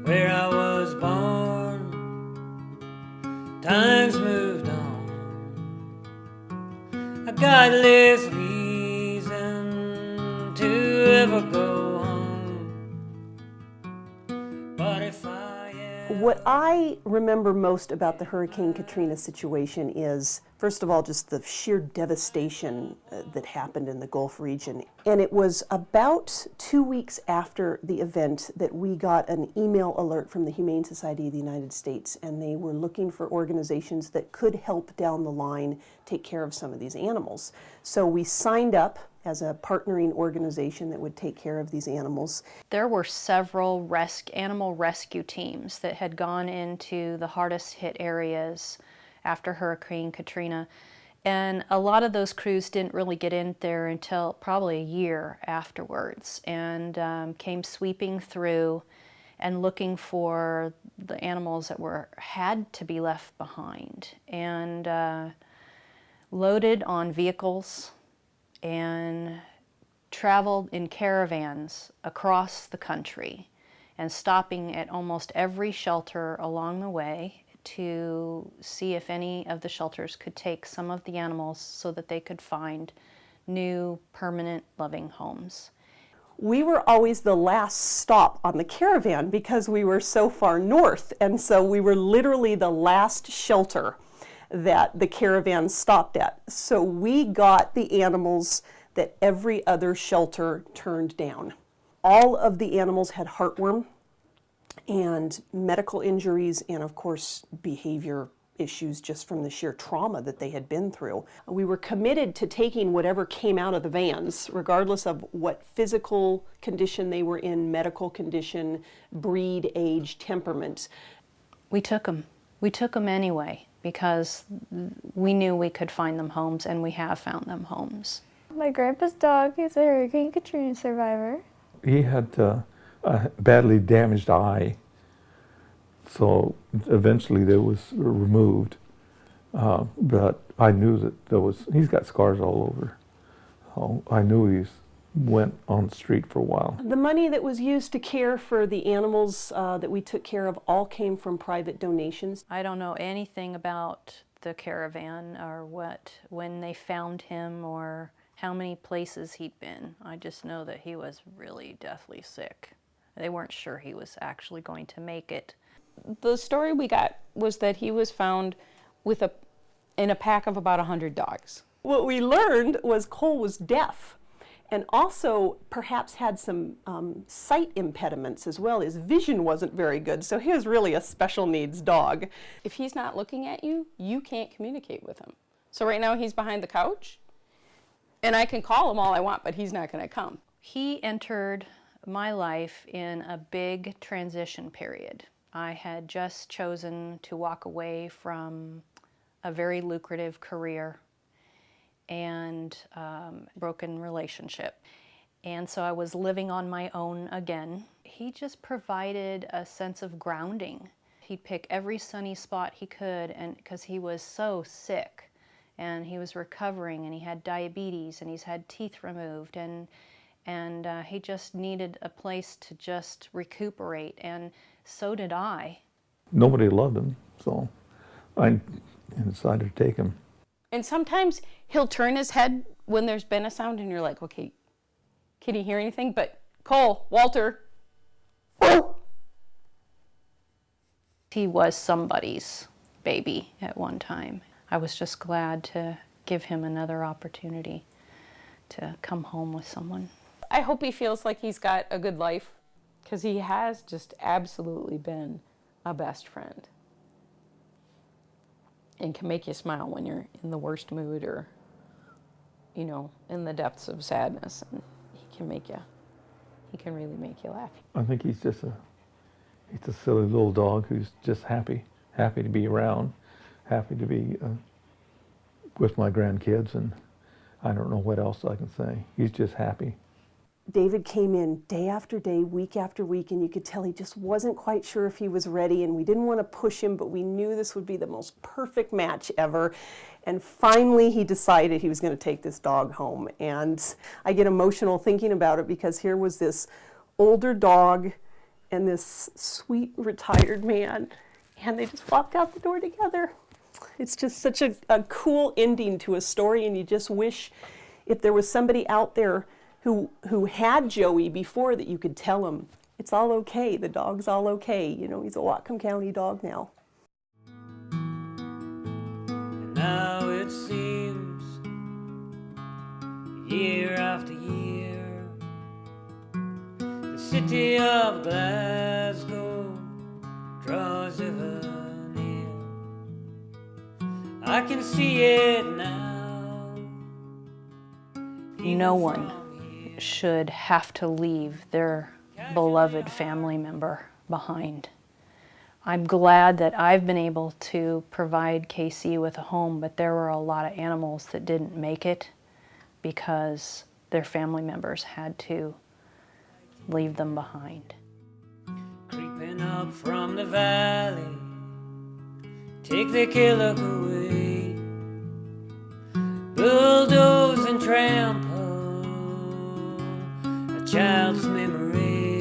where I was born. Times moved on. I got less reason to ever go home. But if I What I remember most about the Hurricane Katrina situation is, first of all, just the sheer devastation that happened in the Gulf region. And it was about 2 weeks after the event that we got an email alert from the Humane Society of the United States, and they were looking for organizations that could help down the line take care of some of these animals. So we signed up as a partnering organization that would take care of these animals. There were several animal rescue teams that had gone into the hardest hit areas after Hurricane Katrina. And a lot of those crews didn't really get in there until probably a year afterwards, and came sweeping through and looking for the animals that had to be left behind, and loaded on vehicles and traveled in caravans across the country and stopping at almost every shelter along the way to see if any of the shelters could take some of the animals so that they could find new, permanent, loving homes. We were always the last stop on the caravan because we were so far north, and so we were literally the last shelter that the caravan stopped at. So we got the animals that every other shelter turned down. All of the animals had heartworm and medical injuries, and of course behavior issues just from the sheer trauma that they had been through. We were committed to taking whatever came out of the vans, regardless of what physical condition they were in, medical condition, breed, age, temperament. We took them. We took them anyway because we knew we could find them homes, and we have found them homes. My grandpa's dog is a Hurricane Katrina survivor. He had a badly damaged eye, so eventually that was removed. But I knew that he's got scars all over. So I knew he went on the street for a while. The money that was used to care for the animals that we took care of all came from private donations. I don't know anything about the caravan or when they found him or how many places he'd been. I just know that he was really deathly sick. They weren't sure he was actually going to make it. The story we got was that he was found in a pack of about 100 dogs. What we learned was Cole was deaf, and also perhaps had some sight impediments as well. His vision wasn't very good, so he was really a special needs dog. If he's not looking at you, you can't communicate with him. So right now he's behind the couch, and I can call him all I want, but he's not going to come. He entered my life in a big transition period. I had just chosen to walk away from a very lucrative career and broken relationship. And so I was living on my own again. He just provided a sense of grounding. He'd pick every sunny spot he could, and because he was so sick and he was recovering, and he had diabetes, and he's had teeth removed, and he just needed a place to just recuperate, and so did I. Nobody loved him, so I decided to take him. And sometimes he'll turn his head when there's been a sound, and you're like, okay, can he hear anything? But Cole, Walter. He was somebody's baby at one time. I was just glad to give him another opportunity to come home with someone. I hope he feels like he's got a good life, because he has just absolutely been a best friend. And can make you smile when you're in the worst mood or, in the depths of sadness. And he can really make you laugh. I think he's a silly little dog who's just happy to be around, happy to be with my grandkids, and I don't know what else I can say. He's just happy. David came in day after day, week after week, and you could tell he just wasn't quite sure if he was ready, and we didn't want to push him, but we knew this would be the most perfect match ever. And finally he decided he was going to take this dog home. And I get emotional thinking about it because here was this older dog and this sweet retired man, and they just walked out the door together. It's just such a cool ending to a story, and you just wish if there was somebody out there who had Joey before, that you could tell him, it's all okay, the dog's all okay. You know, he's a Whatcom County dog now. And now it seems, year after year, the city of Glasgow draws ever near. I can see it now. No one should have to leave their beloved family member behind. I'm glad that I've been able to provide KC with a home, but there were a lot of animals that didn't make it because their family members had to leave them behind. Creeping up from the valley, take the killer away, bulldoze and trample a child's memory.